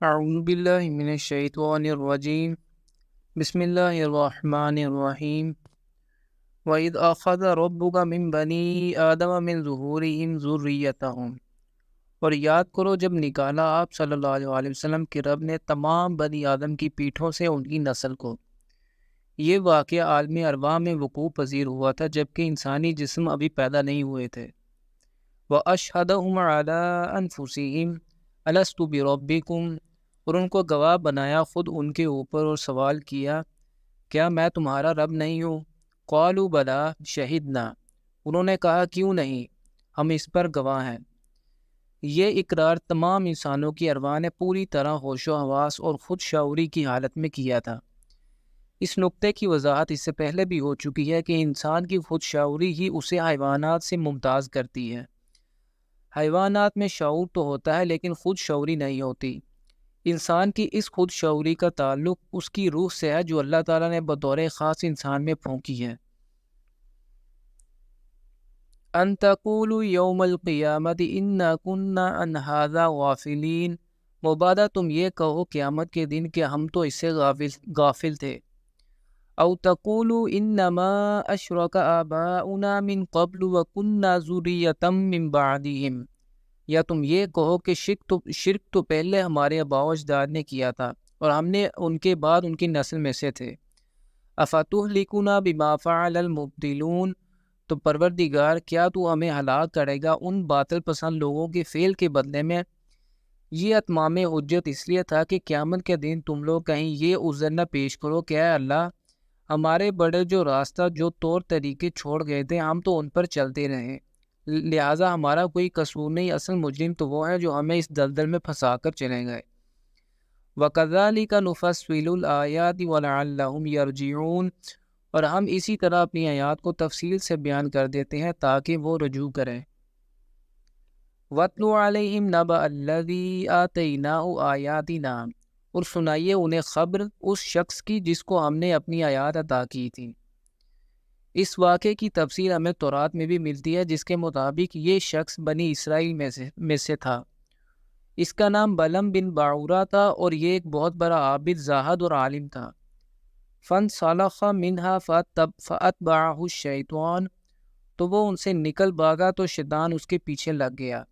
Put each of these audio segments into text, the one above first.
اعوذ باللہ من الشیطان الرجیم بسم اللہ الرحمن الرحیم وَإِذْ أَخَذَ رَبُّكَ مِنْ بَنِي آدَمَ مِنْ ظُهُورِهِمْ ذُرِّيَّتَهُمْ، اور یاد کرو جب نکالا آپ صلی اللہ علیہ وسلم کے رب نے تمام بنی آدم کی پیٹھوں سے ان کی نسل کو۔ یہ واقعہ عالم ارواح میں وقوع پذیر ہوا تھا جبکہ انسانی جسم ابھی پیدا نہیں ہوئے تھے۔ وَأَشْهَدَهُمْ عَلَىٰ أَنفُسِهِمْ أَلَسْتُ بِرَبِّكُمْ، اور ان کو گواہ بنایا خود ان کے اوپر اور سوال کیا کیا میں تمہارا رب نہیں ہوں؟ قالوا بلا شہدنا، انہوں نے کہا کیوں نہیں، ہم اس پر گواہ ہیں۔ یہ اقرار تمام انسانوں کی ارواح نے پوری طرح ہوش و حواس اور خود شعوری کی حالت میں کیا تھا۔ اس نقطے کی وضاحت اس سے پہلے بھی ہو چکی ہے کہ انسان کی خود شعوری ہی اسے حیوانات سے ممتاز کرتی ہے۔ حیوانات میں شعور تو ہوتا ہے لیکن خود شعوری نہیں ہوتی۔ انسان کی اس خود شعوری کا تعلق اس کی روح سے ہے جو اللہ تعالیٰ نے بطور خاص انسان میں پھونکی ہے۔ ان تقولوا یوم القیامت انا کنا عن ھذا غافلین، مبادہ تم یہ کہو قیامت کے دن کہ ہم تو اس سے غافل تھے۔ او تقولوا انما اشرک آباؤنا من قبل وکنا ذریۃ من بعدہم، یا تم یہ کہو کہ شرک تو پہلے ہمارے آباء و اجداد نے کیا تھا اور ہم نے ان کے بعد ان کی نسل میں سے تھے۔ افتہلکنا بما فعل المبطلون، تو پروردگار کیا تو ہمیں ہلاک کرے گا ان باطل پسند لوگوں کے فعل کے بدلے میں؟ یہ اتمام حجت اس لیے تھا کہ قیامت کے دن تم لوگ کہیں یہ عذر نہ پیش کرو کہ اے اللہ، ہمارے بڑے جو راستہ جو طور طریقے چھوڑ گئے تھے ہم تو ان پر چلتے رہے، لہٰذا ہمارا کوئی قصور نہیں، اصل مجرم تو وہ ہے جو ہمیں اس دلدل میں پھنسا کر چلے گئے۔ وَكَذَلِكَ نُفَصِّلُ الْآيَاتِ وَلَعَلَّهُمْ يَرْجِعُونَ، اور ہم اسی طرح اپنی آیات کو تفصیل سے بیان کر دیتے ہیں تاکہ وہ رجوع کریں۔ وَاتْلُ عَلَيْهِمْ نَبَأَ الَّذِي آتَيْنَاهُ آيَاتِنَا، اور سنائیے انہیں خبر اس شخص کی جس کو ہم نے اپنی آیات عطا کی تھی۔ اس واقعے کی تفصیل ہمیں تورات میں بھی ملتی ہے جس کے مطابق یہ شخص بنی اسرائیل میں سے تھا۔ اس کا نام بلم بن باعورہ تھا اور یہ ایک بہت بڑا عابد، زاہد اور عالم تھا۔ فانسلخ منها فاتبعه الشیطان، تو وہ ان سے نکل بھاگا تو شیطان اس کے پیچھے لگ گیا۔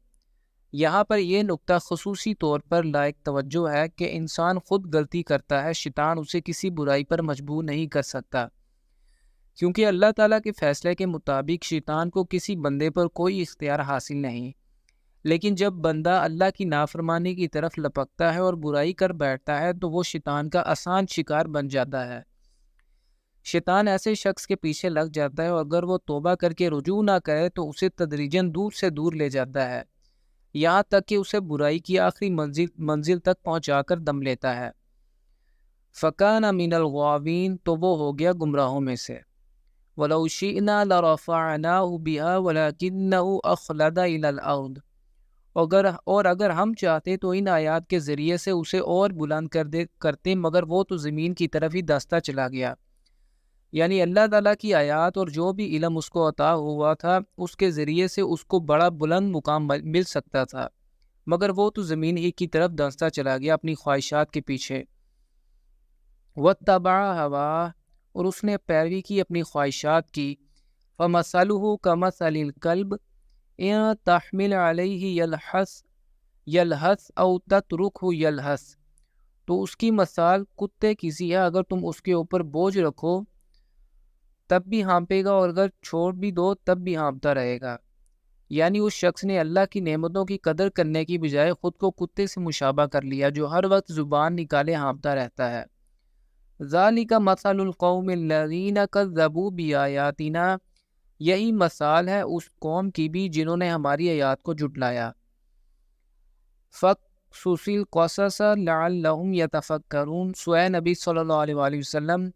یہاں پر یہ نقطہ خصوصی طور پر لائق توجہ ہے کہ انسان خود غلطی کرتا ہے، شیطان اسے کسی برائی پر مجبور نہیں کر سکتا، کیونکہ اللہ تعالیٰ کے فیصلے کے مطابق شیطان کو کسی بندے پر کوئی اختیار حاصل نہیں۔ لیکن جب بندہ اللہ کی نافرمانی کی طرف لپکتا ہے اور برائی کر بیٹھتا ہے تو وہ شیطان کا آسان شکار بن جاتا ہے۔ شیطان ایسے شخص کے پیچھے لگ جاتا ہے اور اگر وہ توبہ کر کے رجوع نہ کرے تو اسے تدریجاً دور سے دور لے جاتا ہے، یہاں تک کہ اسے برائی کی آخری منزل تک پہنچا کر دم لیتا ہے۔ فَكَانَ مِنَ الْغَاوِينَ، تو وہ ہو گیا گمراہوں میں سے۔ وَلَوْ شِئْنَا لَرَفَعْنَاهُ بِهَا وَلَكِنَّهُ أَخْلَدَ إِلَى الْأَرْضِ، اور اگر ہم چاہتے تو ان آیات کے ذریعے سے اسے اور بلند کرتے مگر وہ تو زمین کی طرف ہی دستہ چلا گیا۔ یعنی اللہ تعالیٰ کی آیات اور جو بھی علم اس کو عطا ہوا تھا اس کے ذریعے سے اس کو بڑا بلند مقام مل سکتا تھا، مگر وہ تو زمین ہی کی طرف دستہ چلا گیا اپنی خواہشات کے پیچھے۔ وَاتَّبَعَ هَوَاهُ، اور اس نے پیروی کی اپنی خواہشات کی۔ فَمَثَلُهُ كَمَثَلِ الْكَلْبِ إِن تَحْمِلْ عَلَيْهِ يَلْهَثْ أَوْ تَتْرُكْهُ يَلْهَثْ، تو اس کی مثال کتے کی سی ہے، اگر تم اس کے اوپر بوجھ رکھو تب بھی ہانپے گا اور اگر چھوڑ بھی دو تب بھی ہانپتا رہے گا۔ یعنی اس شخص نے اللہ کی نعمتوں کی قدر کرنے کی بجائے خود کو کتے سے مشابہ کر لیا جو ہر وقت زبان نکالے ہانپتا رہتا ہے۔ ذَلِكَ مَثَلُ الْقَوْمِ الَّذِينَ كَذَّبُوا بِآيَاتِنَا، یہی مثال ہے اس قوم کی بھی جنہوں نے ہماری آیات کو جھٹلایا۔ فَقْصُصِ الْقَصَصَ لَعَلَّهُمْ يَتَفَكَّرُونَ، سوئے نبی صلی اللہ علیہ وآلہ وسلم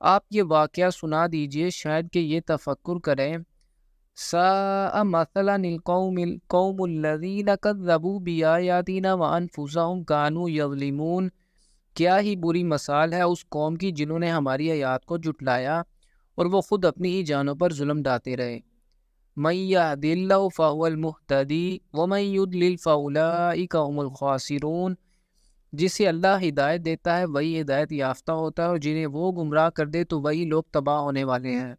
آپ یہ واقعہ سنا دیجئے شاید کہ یہ تفکر کریں۔ سَاءَ مَثَلًا الْقَوْمُ الَّذِينَ كَذَّبُوا بِآيَاتِنَا وَأَنفُسَهُمْ كَانُوا يَظْلِمُونَ، کیا ہی بری مثال ہے اس قوم کی جنہوں نے ہماری آیات کو جھٹلایا اور وہ خود اپنی ہی جانوں پر ظلم ڈھاتے رہے۔ مَن يَهْدِ اللَّهُ فَهُوَ الْمُهْتَدِي وَمَن يُضْلِلْ فَأُولَٰئِكَ هُمُ الْخَاسِرُونَ، جسے اللہ ہدایت دیتا ہے وہی ہدایت یافتہ ہوتا ہے، اور جنہیں وہ گمراہ کر دے تو وہی لوگ تباہ ہونے والے ہیں۔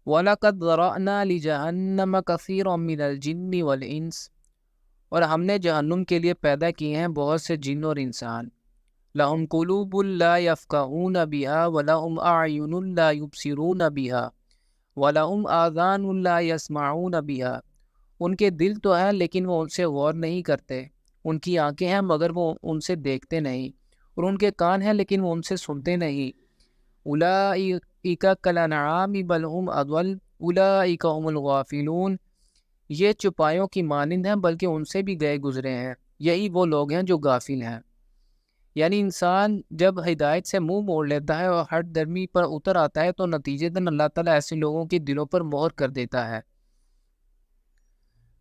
وَلَقَدْ ذَرَأْنَا لِجَهَنَّمَ كَثِيرًا مِنَ الْجِنِّ وَالْإِنسِ، اور ہم نے جہنم کے لیے پیدا کیے ہیں بہت سے جن اور انسان۔ لَهُمْ قُلُوبٌ لَا يَفْقَهُونَ بِهَا وَلَهُمْ أَعْيُنٌ لَا يُبْصِرُونَ بِهَا وَلَهُمْ آذَانٌ لَا يَسْمَعُونَ بِهَا، ان کے دل تو ہیں لیکن وہ ان سے غور نہیں کرتے، ان کی آنکھیں ہیں مگر وہ ان سے دیکھتے نہیں، اور ان کے کان ہیں لیکن وہ ان سے سنتے نہیں۔ اولئک کالانعام بل هم اضل اولئک هم الغافلون، یہ چپایوں کی مانند ہیں بلکہ ان سے بھی گئے گزرے ہیں، یہی وہ لوگ ہیں جو غافل ہیں۔ یعنی انسان جب ہدایت سے منہ موڑ لیتا ہے اور ہٹ درمی پر اتر آتا ہے تو نتیجتاً اللہ تعالیٰ ایسے لوگوں کے دلوں پر مہر کر دیتا ہے۔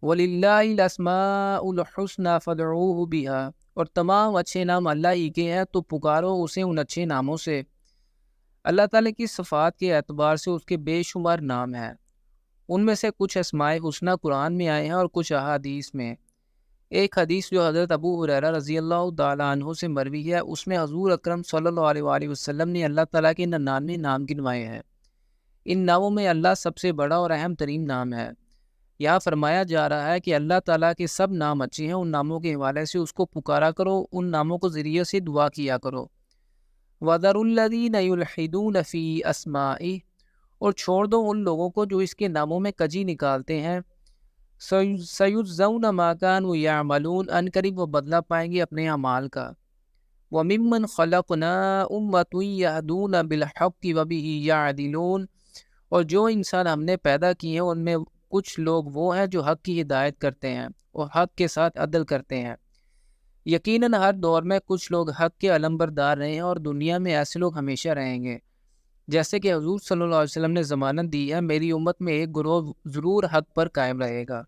وَلِلَّهِ الْأَسْمَاءُ الْحُسْنَى فَادْعُوهُ بِهَا، اور تمام اچھے نام اللہ ہی کے ہیں تو پکارو اسے ان اچھے ناموں سے۔ اللہ تعالیٰ کی صفات کے اعتبار سے اس کے بے شمار نام ہیں، ان میں سے کچھ اسماء حسنہ قرآن میں آئے ہیں اور کچھ احادیث میں۔ ایک حدیث جو حضرت ابو ہریرہ رضی اللہ تعالیٰ عنہ سے مروی ہے، اس میں حضور اکرم صلی اللہ علیہ وآلہ وسلم نے اللہ تعالیٰ کے 99 نام گنوائے ہیں۔ ان ناموں میں اللہ سب سے بڑا اور اہم ترین نام ہے۔ یہاں فرمایا جا رہا ہے کہ اللہ تعالیٰ کے سب نام اچھے ہیں، ان ناموں کے حوالے سے اس کو پکارا کرو، ان ناموں کو ذریعے سے دعا کیا کرو۔ وَذَرُوا الَّذِينَ يُلْحِدُونَ فِي أَسْمَائِهِ، اور چھوڑ دو ان لوگوں کو جو اس کے ناموں میں کجی نکالتے ہیں۔ سَيُجْزَوْنَ مَا كَانُوا يَعْمَلُونَ، ان قریب وہ بدلہ پائیں گے اپنے اعمال کا۔ وَمِمَّنْ خَلَقْنَا أُمَّةٌ يَهْدُونَ بِالْحَقِّ وَبِهِ يَعْدِلُونَ، اور جو انسان ہم نے پیدا کیے ہیں ان میں کچھ لوگ وہ ہیں جو حق کی ہدایت کرتے ہیں اور حق کے ساتھ عدل کرتے ہیں۔ یقیناً ہر دور میں کچھ لوگ حق کے علمبردار رہے ہیں اور دنیا میں ایسے لوگ ہمیشہ رہیں گے۔ جیسے کہ حضور صلی اللہ علیہ وسلم نے ضمانت دی ہے، میری امت میں ایک گروہ ضرور حق پر قائم رہے گا۔